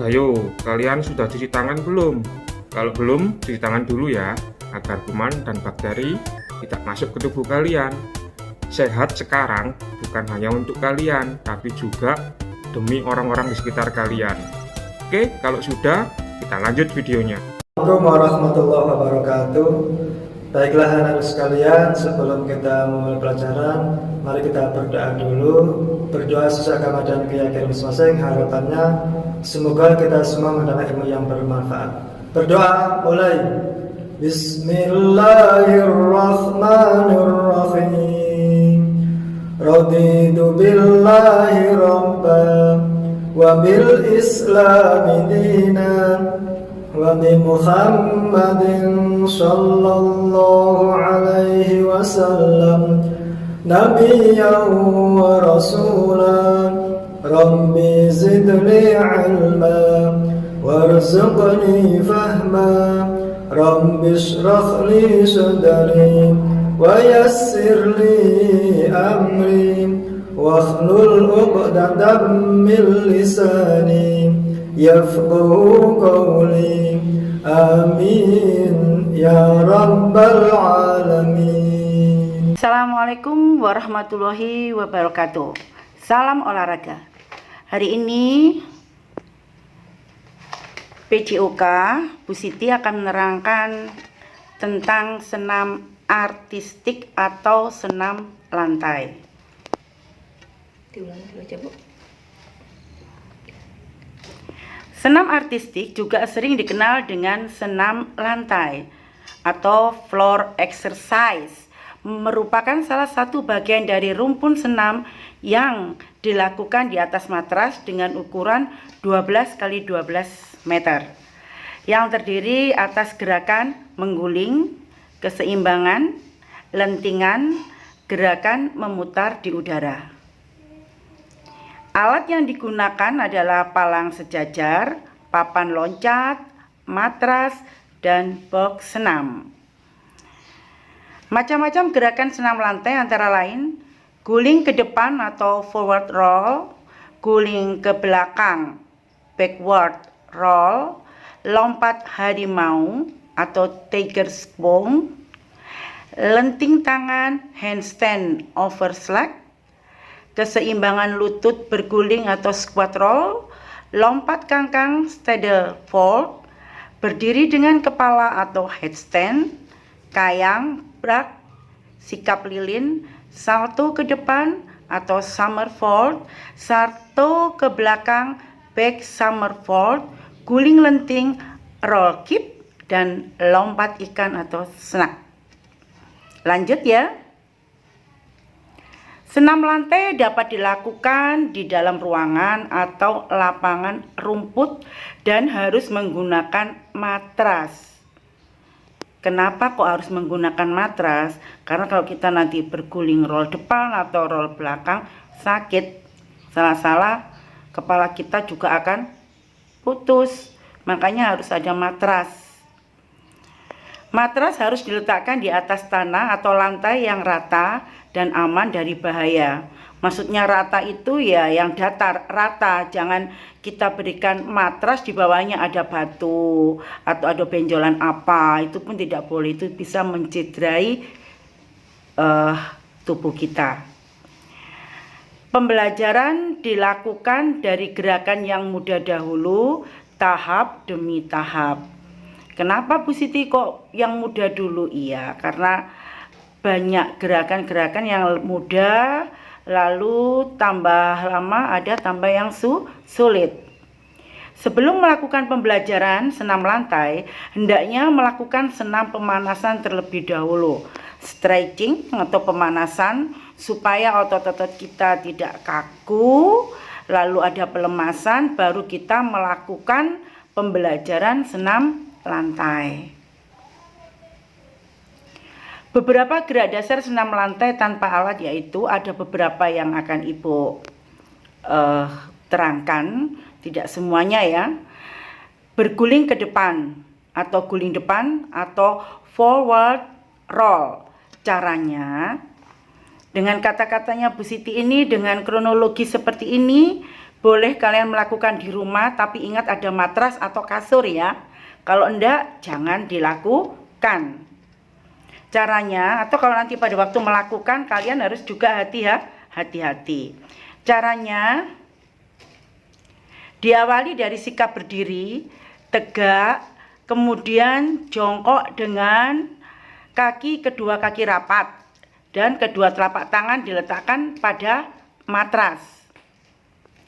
Ayo, kalian sudah cuci tangan belum? Kalau belum, cuci tangan dulu ya, agar kuman dan bakteri tidak masuk ke tubuh kalian. Sehat sekarang bukan hanya untuk kalian, tapi juga demi orang-orang di sekitar kalian. Oke, kalau sudah, kita lanjut videonya. Assalamualaikum warahmatullahi wabarakatuh. Baiklah anak-anak sekalian, sebelum kita memulai pelajaran, mari kita berdoa dulu. Berdoa sesuai agama dan keyakinan masing-masing. Harapannya semoga kita semua mendapat ilmu yang bermanfaat. Berdoa mulai. Bismillahirrahmanirrahim. Raditu billahi rabban wa bil islami dinan wa bi Muhammadin sallallahu alaihi wasallam nabiyyan wa rasulan. Rabbi zidni ilma warzuqni fahma. Rabbi shrah li sadri wa yassir li amri wahlul 'uqdatam min lisani yafqahu qawli. Amin ya rabbal alamin. Assalamualaikum warahmatullahi wabarakatuh. Salam olahraga. Hari ini PJOK Bu Siti akan menerangkan tentang senam artistik atau senam lantai. Diulangi dulu aja, Bu. Senam artistik juga sering dikenal dengan senam lantai atau floor exercise, merupakan salah satu bagian dari rumpun senam yang dilakukan di atas matras dengan ukuran 12 x 12 meter yang terdiri atas gerakan mengguling, keseimbangan, lentingan, gerakan memutar di udara. Alat yang digunakan adalah palang sejajar, papan loncat, matras, dan box senam. Macam-macam gerakan senam lantai antara lain guling ke depan atau forward roll, guling ke belakang backward roll, lompat harimau atau tiger sprung, lenting tangan handstand overslag, keseimbangan lutut berguling atau squat roll, lompat kangkang straddle fold, berdiri dengan kepala atau headstand, kayang brak, sikap lilin, salto ke depan atau somersault, salto ke belakang back somersault, guling lenting, roll keep, dan lompat ikan atau snack. Lanjut ya. Senam lantai dapat dilakukan di dalam ruangan atau lapangan rumput dan harus menggunakan matras. Kenapa kok harus menggunakan matras? Karena kalau kita nanti berguling roll depan atau roll belakang sakit, salah-salah kepala kita juga akan putus. Makanya harus ada matras. Matras harus diletakkan di atas tanah atau lantai yang rata dan aman dari bahaya. Maksudnya rata itu ya yang datar, rata. Jangan kita berikan matras di bawahnya ada batu atau ada benjolan apa. Itu pun tidak boleh, itu bisa mencederai tubuh kita. Pembelajaran dilakukan dari gerakan yang mudah dahulu, tahap demi tahap. Kenapa Bu Siti kok yang mudah dulu? Iya, karena banyak gerakan-gerakan yang mudah, lalu tambah lama ada tambah yang sulit. Sebelum melakukan pembelajaran senam lantai, hendaknya melakukan senam pemanasan terlebih dahulu. Stretching atau pemanasan supaya otot-otot kita tidak kaku, lalu ada pelemasan, baru kita melakukan pembelajaran senam lantai. Beberapa gerak dasar senam lantai tanpa alat yaitu ada beberapa yang akan Ibu terangkan, tidak semuanya ya. Berguling ke depan atau guling depan atau forward roll. Caranya dengan kata-katanya Bu Siti ini dengan kronologi seperti ini, Boleh kalian melakukan di rumah, tapi ingat ada matras atau kasur ya. Kalau enggak, jangan dilakukan. Caranya, atau kalau nanti pada waktu melakukan, kalian harus juga hati-hati. Caranya, diawali dari sikap berdiri, tegak, kemudian jongkok dengan kedua kaki rapat, dan kedua telapak tangan diletakkan pada matras.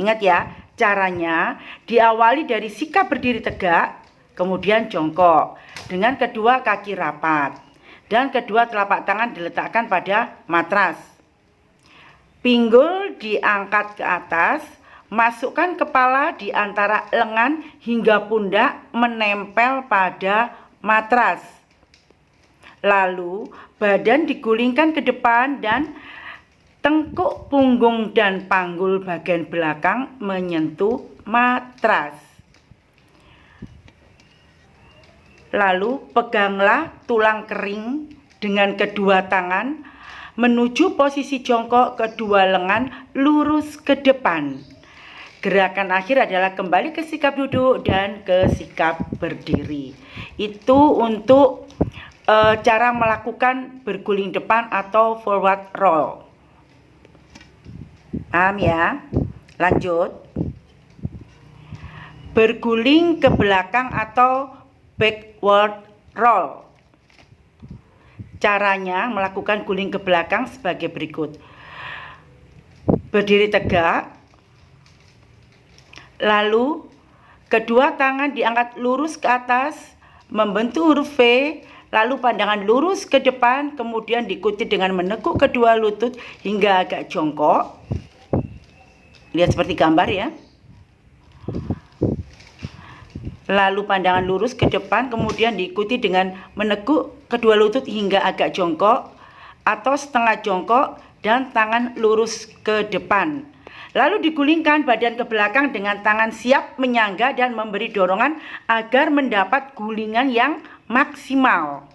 Ingat ya, caranya diawali dari sikap berdiri tegak, kemudian jongkok dengan kedua kaki rapat dan kedua telapak tangan diletakkan pada matras. Pinggul diangkat ke atas, masukkan kepala di antara lengan hingga pundak menempel pada matras. Lalu badan digulingkan ke depan dan tengkuk punggung dan panggul bagian belakang menyentuh matras. Lalu peganglah tulang kering dengan kedua tangan menuju posisi jongkok, kedua lengan lurus ke depan. Gerakan akhir adalah kembali ke sikap duduk dan ke sikap berdiri. Itu untuk cara melakukan berguling depan atau forward roll. Paham ya? Lanjut. Berguling ke belakang atau backward roll. Caranya melakukan guling ke belakang sebagai berikut. Berdiri tegak, lalu kedua tangan diangkat lurus ke atas, membentuk huruf V, lalu pandangan lurus ke depan, kemudian diikuti dengan menekuk kedua lutut hingga agak jongkok. Lihat seperti gambar ya. Lalu pandangan lurus ke depan, kemudian diikuti dengan menekuk kedua lutut hingga agak jongkok atau setengah jongkok dan tangan lurus ke depan. Lalu digulingkan badan ke belakang dengan tangan siap menyangga dan memberi dorongan agar mendapat gulingan yang maksimal.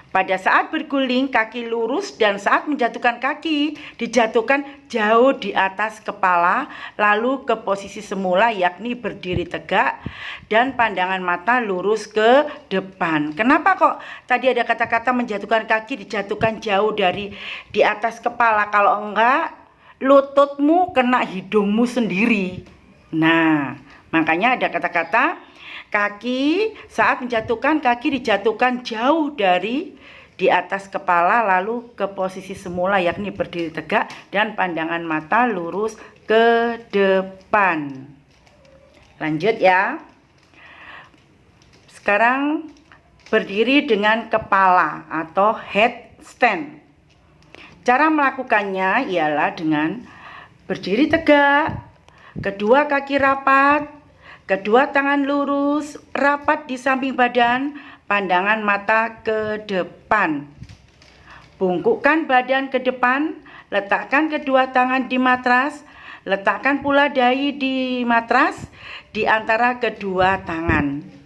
Pada saat berguling, kaki lurus dan saat menjatuhkan kaki, dijatuhkan jauh di atas kepala, lalu ke posisi semula yakni berdiri tegak dan pandangan mata lurus ke depan. Kenapa kok tadi ada kata-kata menjatuhkan kaki dijatuhkan jauh dari di atas kepala? Kalau enggak, lututmu kena hidungmu sendiri. Nah, makanya ada kata-kata kaki saat menjatuhkan kaki dijatuhkan jauh dari di atas kepala lalu ke posisi semula yakni berdiri tegak dan pandangan mata lurus ke depan. Lanjut ya. Sekarang berdiri dengan kepala atau headstand. Cara melakukannya ialah dengan berdiri tegak, kedua kaki rapat, kedua tangan lurus, rapat di samping badan, pandangan mata ke depan. Bungkukkan badan ke depan, letakkan kedua tangan di matras, letakkan pula dahi di matras di antara kedua tangan.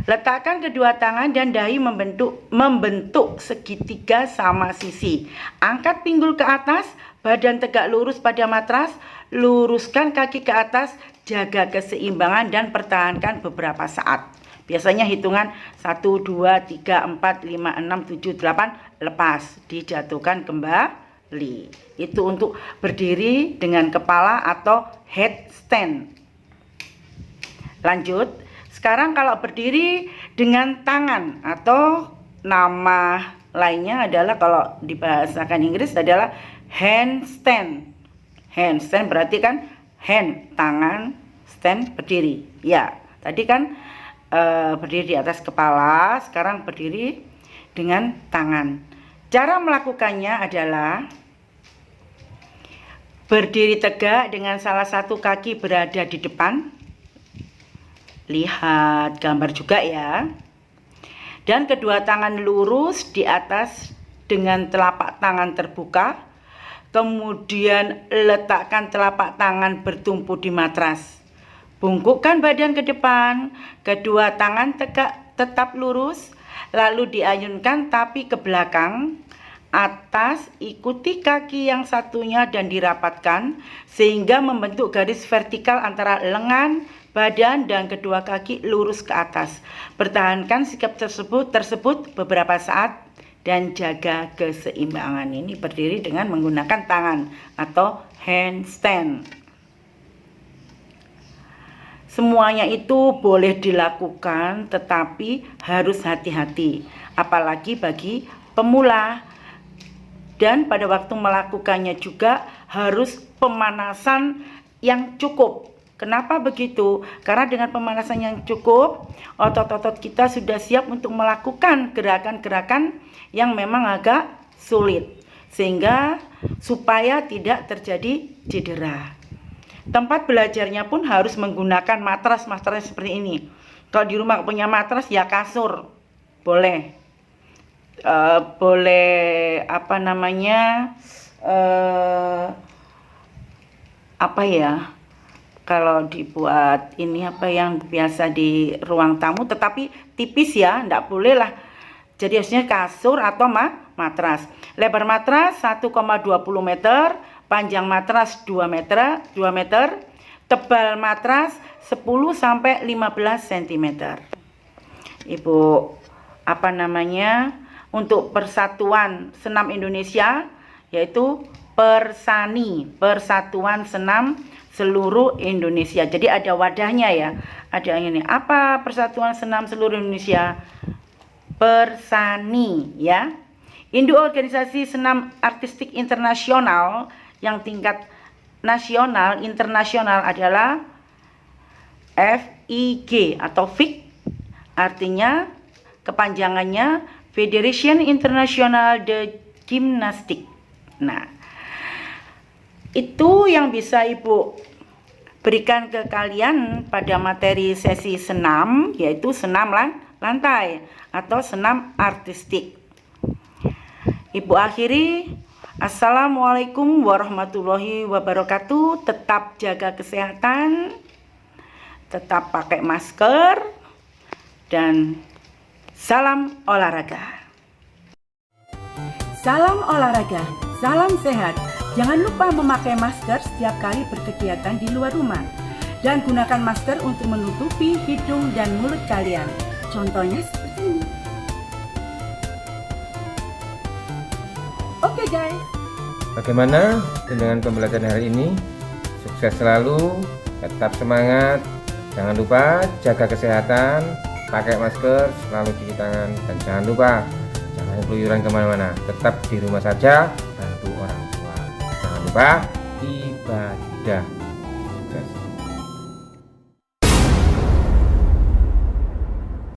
Letakkan kedua tangan dan dahi membentuk segitiga sama sisi. Angkat pinggul ke atas, badan tegak lurus pada matras, luruskan kaki ke atas, jaga keseimbangan dan pertahankan beberapa saat. Biasanya hitungan 1, 2, 3, 4, 5, 6, 7, 8, lepas, dijatuhkan kembali. Itu untuk berdiri dengan kepala atau headstand. Lanjut. Sekarang kalau berdiri dengan tangan atau nama lainnya adalah kalau dibahasakan Inggris adalah handstand. Handstand berarti kan hand, tangan, stand, berdiri. Ya, tadi kan berdiri di atas kepala, sekarang berdiri dengan tangan. Cara melakukannya adalah berdiri tegak dengan salah satu kaki berada di depan. Lihat gambar juga ya. Dan kedua tangan lurus di atas dengan telapak tangan terbuka. Kemudian letakkan telapak tangan bertumpu di matras. Bungkukkan badan ke depan, kedua tangan tetap lurus, lalu diayunkan tapi ke belakang. atas, ikuti kaki yang satunya dan dirapatkan sehingga membentuk garis vertikal antara lengan, badan, dan kedua kaki lurus ke atas. Pertahankan sikap tersebut beberapa saat dan jaga keseimbangan. Ini berdiri dengan menggunakan tangan atau handstand. Semuanya itu boleh dilakukan, tetapi harus hati-hati, apalagi bagi pemula. Dan pada waktu melakukannya juga harus pemanasan yang cukup. Kenapa begitu? Karena dengan pemanasan yang cukup, otot-otot kita sudah siap untuk melakukan gerakan-gerakan yang memang agak sulit, sehingga supaya tidak terjadi cedera. Tempat belajarnya pun harus menggunakan matras seperti ini. Kalau di rumah punya matras ya kasur, boleh. Kalau dibuat ini yang biasa di ruang tamu, tetapi tipis ya, enggak boleh lah. Jadi harusnya kasur atau matras. Lebar matras 1,20 meter, panjang matras 2 meter, tebal matras 10 sampai 15 cm. Ibu, untuk Persatuan Senam Indonesia, yaitu Persani, Persatuan Senam Seluruh Indonesia. Jadi ada wadahnya ya. Ada ini. Apa Persatuan Senam Seluruh Indonesia? Persani ya. Induk Organisasi Senam Artistik Internasional yang tingkat nasional, internasional adalah FIG atau FIG, artinya kepanjangannya Federation International de Gymnastics. Nah, itu yang bisa Ibu berikan ke kalian pada materi sesi senam, yaitu senam lantai atau senam artistik. Ibu akhiri, Assalamualaikum warahmatullahi wabarakatuh. Tetap jaga kesehatan, tetap pakai masker, dan salam olahraga. Salam olahraga, salam sehat. Jangan lupa memakai masker setiap kali berkegiatan di luar rumah. Dan gunakan masker untuk menutupi hidung dan mulut kalian. Contohnya seperti ini. Oke guys. Bagaimana dengan pembelajaran hari ini? Sukses selalu, tetap semangat. Jangan lupa jaga kesehatan, pakai masker, selalu cuci tangan, dan jangan lupa jangan keluyuran kemana-mana. Tetap di rumah saja, bantu orang tua. Jangan lupa ibadah.